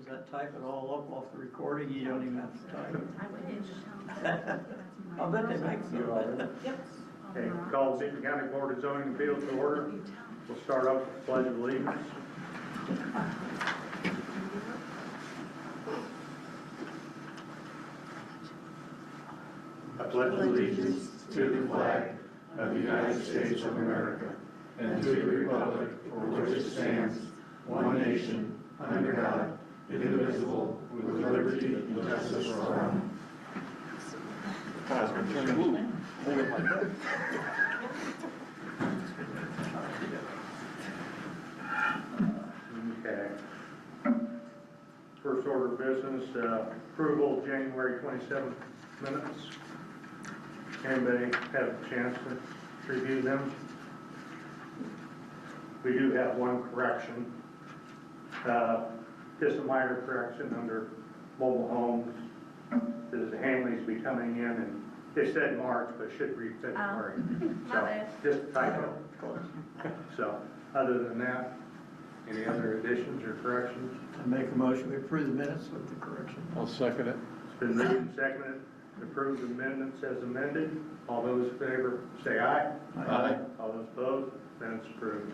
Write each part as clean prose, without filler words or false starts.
Does that type it all up off the recording? You don't even have to type it. I wish. I'll bet they make you already. Yep. Okay, call the Seaton County Board of Zoning Appeals to order. We'll start off with the Pledge of Allegiance. I pledge allegiance to the flag of the United States of America and to the republic for which it stands, one nation, under God, indivisible, with liberty and justice for all. Okay. First order of business, approval of January 27th minutes. Anybody have a chance to review them? We do have one correction. Just a minor correction under mobile homes. Says the Hanleys be coming in, and it said March, but it should read February. So just a typo. So other than that, any other additions or corrections? I make a motion, we approve the minutes with the correction. I'll second it. It's been moved and seconded to approve the amendments as amended. All those in favor say aye. Aye. All those opposed, minutes approved.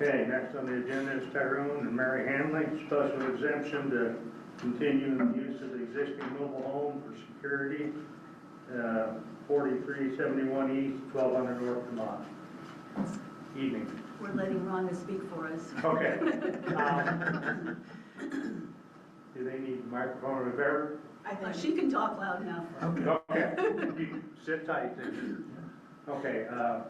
Okay, next on the agenda is Tyrone and Mary Hanley, special exemption to continue the use of the existing mobile home for security, 4371 East, 1200 North Vermont. Evening. We're letting Rhonda speak for us. Okay. Do they need a microphone or whatever? I think she can talk loud enough. Okay. You sit tight then. Okay,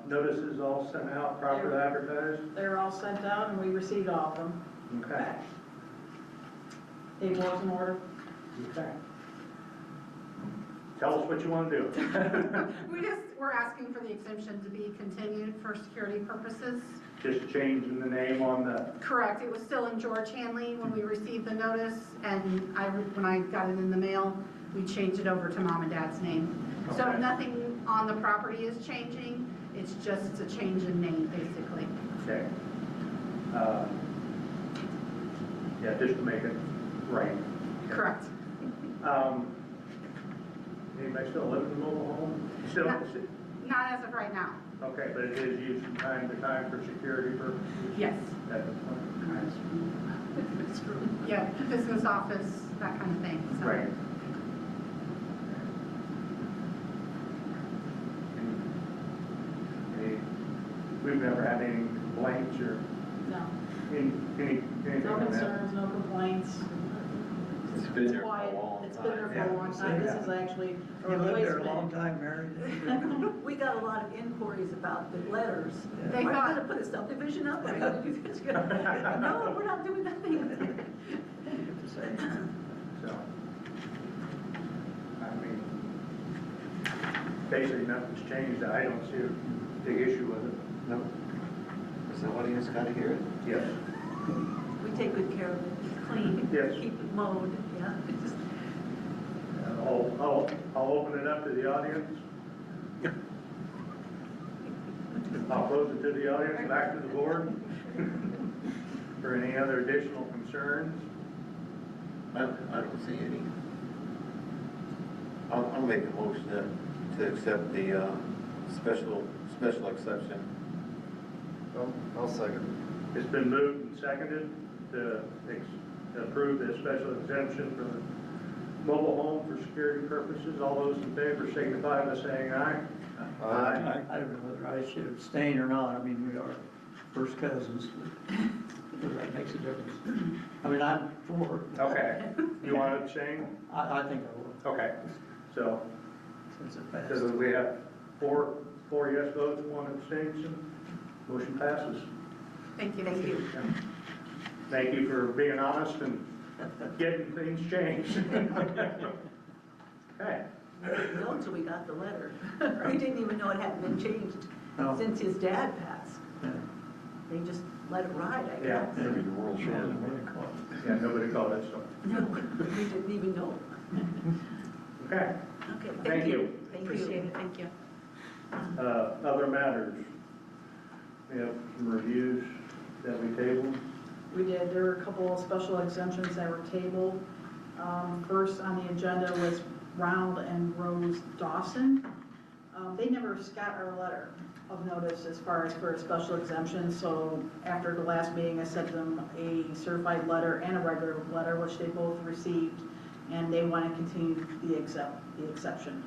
notices all sent out, properly advertised? They're all sent out and we received all of them. Okay. Paperwork's in order. Okay. Tell us what you want to do. We're asking for the exemption to be continued for security purposes. Just changing the name on the, Correct, it was still in George Hanley when we received the notice, and when I got it in the mail, we changed it over to mom and dad's name. So Okay. nothing on the property is changing, it's just a change in name, basically. okay. Yeah, just to make it right. Correct. Anybody still live in the mobile home? Still? Not as of right now. Okay, but it is used from time to time for security purposes? Yes. At the point. Yeah, business office, that kind of thing. So. Right. We've never had any complaints or No. anything No like that? concerns, no complaints. It's been there for a Quiet. long It's been there for time. a long time. This is actually a You lived there a replacement. long time, Mary? We got a lot of inquiries about the letters. They Are you thought- gonna put a subdivision up? Are you gonna do this? No, we're not doing nothing. So, I mean, basically nothing's changed. I don't see a big issue with it. No. Is that what he has got to hear it? Yes. We take good care of it, it's clean, Yes. keep it mowed, yeah. It's just- I'll open it up to the audience. I'll close it to the audience, back to the board. For any other additional concerns? I don't see any. I'll make a motion to accept the special exception. I'll second. It's been moved and seconded to approve the special exemption for the mobile home for security purposes. All those in favor signify by saying aye. I don't know whether I should abstain or not. I mean, we are first cousins. Whether that makes a difference. I mean, I'm for. Okay. You want to abstain? I think I will, Okay. So, since it passed. so we have four yes votes, one abstention. Motion passes. Thank you. Thank you. Thank you for being honest and getting things changed. Okay. We didn't know until we got the letter. We didn't even know it hadn't been changed No. since his dad passed. Yeah. they just let it ride, I Yeah. guess. Maybe the world Yeah, showed what it. do you call it? Yeah, nobody called it, so. No, we didn't even know. Okay. Okay, Thank thank you. you. Appreciate it, thank you. Other matters? We have some reviews that we tabled. We did, there were a couple of special exemptions that were tabled. First on the agenda was Ronald and Rose Dawson. They never got our letter of notice as far as for a special exemption, so after the last meeting, I sent them a certified letter and a regular letter, which they both received, and they want to continue the exception.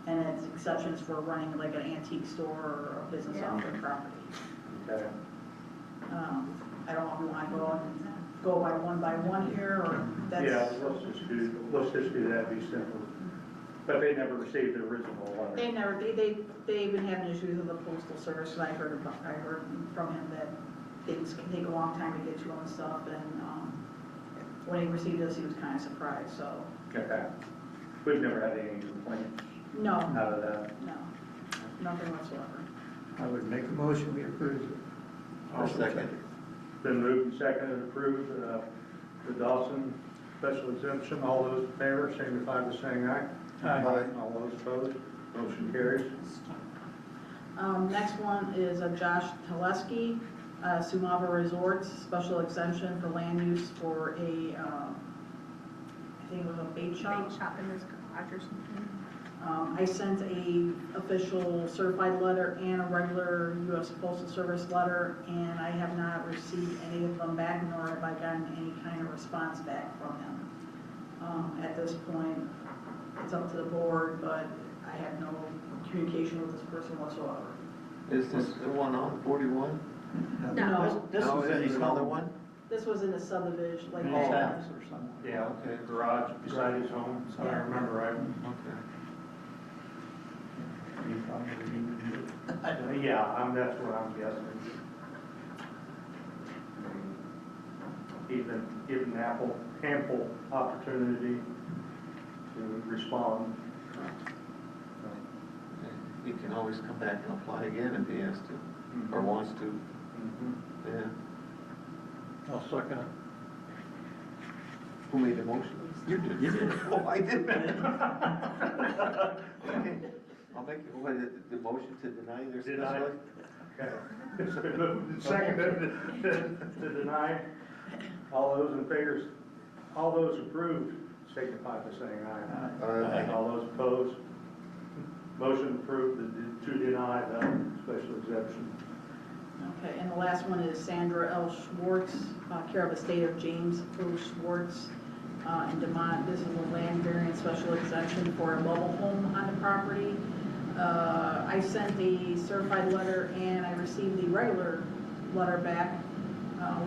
And it's exceptions for running like an antique store or a business Yeah. off their property. Okay. I don't know if you want to go by one here, or that's. Yeah, let's just do that, be simple. But they never received the original letter. They've been having issues with the postal service, and I heard from him that things can take a long time to get to him and stuff, and, when he received this, he was kind of surprised, so, Okay. We've never had any complaints no, out of that. no, nothing whatsoever. I would make a motion, we approve it. I'll second. Been moved and seconded to approve the Dawson special exemption. All those in favor signify by saying aye. Aye. All those opposed, motion carries. Next one is Josh Teleski, Sumava Resorts, special exemption for land use for a, I think it was a bait shop. Bait shop in this garage or something. I sent a official certified letter and a regular U.S. Postal Service letter, and I have not received any of them back, nor have I gotten any kind of response back from him. At this point, it's up to the board, but I have no communication with this person whatsoever. Is this the one on 41? No. This No, was is in this another one? This was in the subdivision, like. his house or something. Yeah, Okay. garage beside his home, so I remember right. Okay. You probably didn't even do it. Yeah, that's what I'm guessing. Given ample opportunity to respond. He can always come back and apply again if he has to, or wants to, Mhm. yeah. I'll second it. Who made the motion? You did. You did. Oh, I did. Okay, I'll make, the motion to deny their Deny. special. Okay. It's been moved and seconded to deny. All those in favor, all those approved, signify by saying aye. Aye. All those opposed, motion approved to deny the special exemption. Okay, and the last one is Sandra L. Schwartz, care of the estate of James O. Schwartz in Demont. This is a land variance special exemption for a mobile home on the property. I sent the certified letter and I received the regular letter back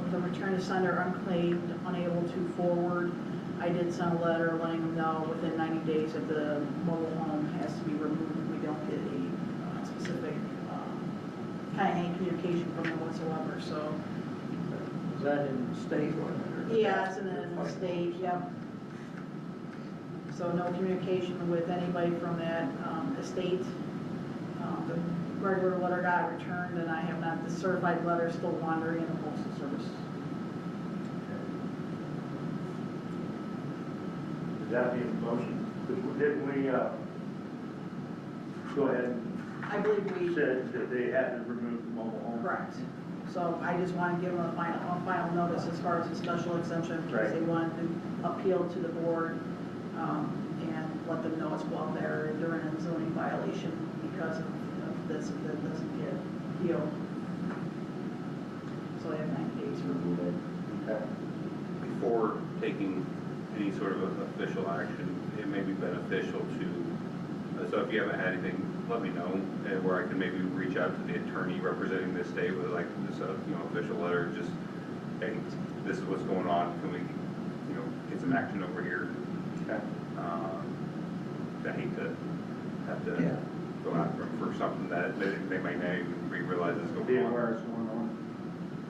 with the return to sender unclaimed, unable to forward. I did send a letter letting them know within 90 days that the mobile home has to be removed. We don't get a specific kind of any communication from them whatsoever, so. Is that in the state or? Yeah, it's in the state, yep. So no communication with anybody from that estate. The regular letter got returned and I have not, the certified letter is still wandering in the postal service. Is that the motion? Didn't we, go ahead I believe and we, said that they had to remove the mobile home? correct. So I just want to give them a final notice as far as the special exemption, because they want to appeal to the board and let them know as well they're in a zoning violation because of this, if that doesn't get healed. So they have 90 days to remove it. Okay. Before taking any sort of official action, it may be beneficial to, so if you haven't had anything, let me know, and where I can maybe reach out to the attorney representing the state with like this, official letter, just, hey, this is what's going on, can we, get some action over here? Okay. I hate to have to Yeah. go after them for something that they might not even realize is Be going on. aware it's going on.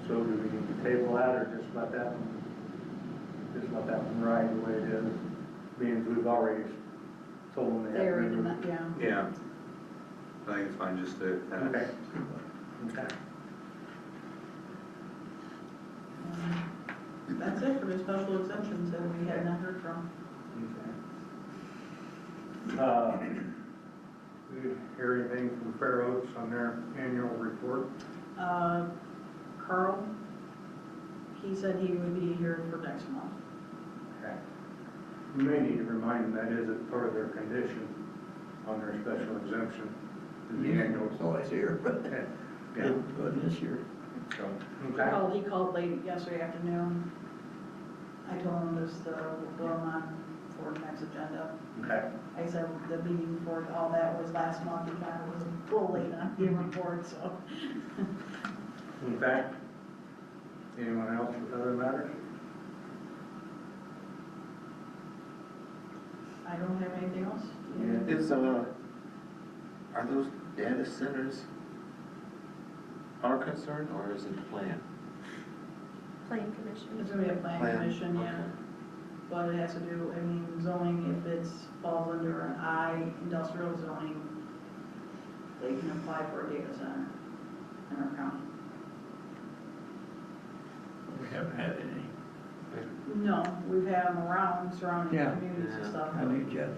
So do we need to table that or just let that one ride the way it is? Being we've already told them they have to They're in, remove it. yeah. Yeah, I think it's fine just to kind of. Okay. Okay. That's it for the special exemptions that we had not heard from. We hear anything from Fair Oaks on their annual report? Carl, he said he would be here for next month. Okay. You may need to remind them that is a part of their condition on their special exemption, is the annual. It's always here, but Yeah. but this year. So, okay. He called late yesterday afternoon. I told him just, we'll put him on for next agenda. Okay. I said the meeting for all that was last month, he kind of was a little late on the report, so. Okay. Anyone else with other matters? I don't have anything else. Yeah. Are those data centers our concern, or is it planned? Plan commission. It's gonna be a plan Plan, commission, yeah. okay. But it has to do, I mean, zoning, if it's falls under an I, industrial zoning, they can apply for a data center in our county. We haven't had any. No, we've had them around surrounding Yeah. communities and Yeah. stuff, I but knew Jeff.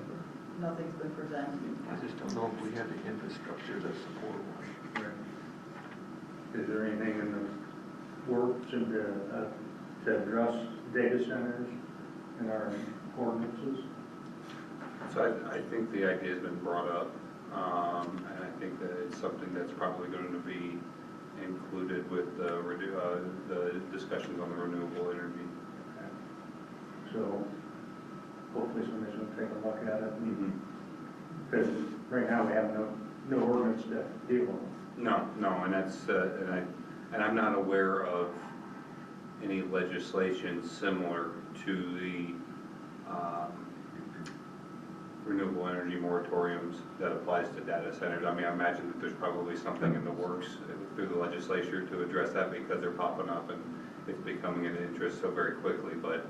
nothing's been presented. I just don't know if we have the infrastructure to support one. Is there anything in the works and to address data centers in our ordinances? So I think the idea has been brought up, and I think that it's something that's probably going to be included with the discussions on the renewable energy. So hopefully somebody's going to take a look at it. Because right now we have no ordinance to deal with. No, and that's, and I'm not aware of any legislation similar to the renewable energy moratoriums that applies to data centers. I mean, I imagine that there's probably something in the works through the legislature to address that because they're popping up and it's becoming an interest so very quickly, but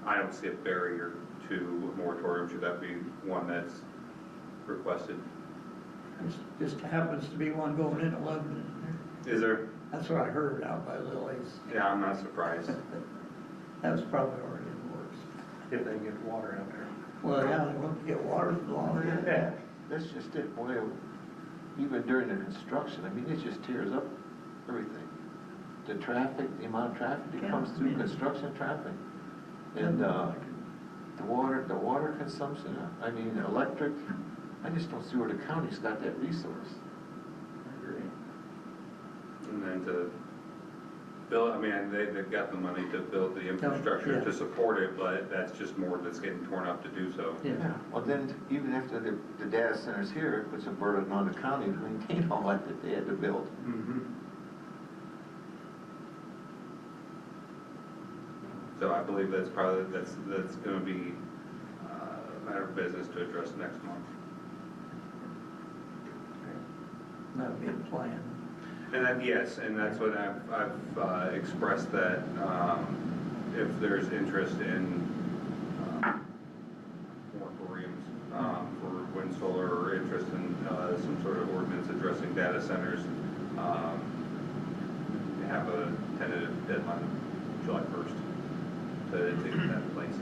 I don't see a barrier to a moratorium. Should that be one that's requested? Just happens to be one going in 11. Is there? That's what I heard out by Lily's. Yeah, I'm not surprised. That was probably already in the works. If they get water out there. Well, yeah, they want to get water for longer. Yeah. That's just it, boy, even during the construction, I mean, it just tears up everything. The traffic, the amount of traffic that Yeah, comes I through mean- construction traffic. And, the water consumption, I mean, electric, I just don't see where the county's got that resource. I agree. And then to build, I mean, they've got the money to build the infrastructure Yeah. to support it, but that's just more that's getting torn up to do so. Yeah. Well, then, even after the data centers here, it puts a burden on the county to maintain all that they had to build. So I believe that's probably, that's gonna be a matter of business to address next month. That would be the plan. And then, yes, and that's what I've expressed that if there's interest in moratoriums for wind, solar, or interest in some sort of ordinance addressing data centers, we have a tentative deadline of July 1st to get that in place.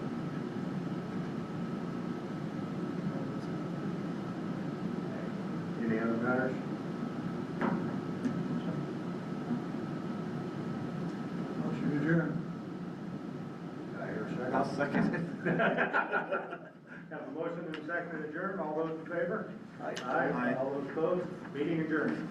Any other matters? Motion adjourned. Did I hear a second? I'll second it. Have a motion and a second to adjourn. All those in favor? Aye. Aye. All those opposed? Meeting adjourned.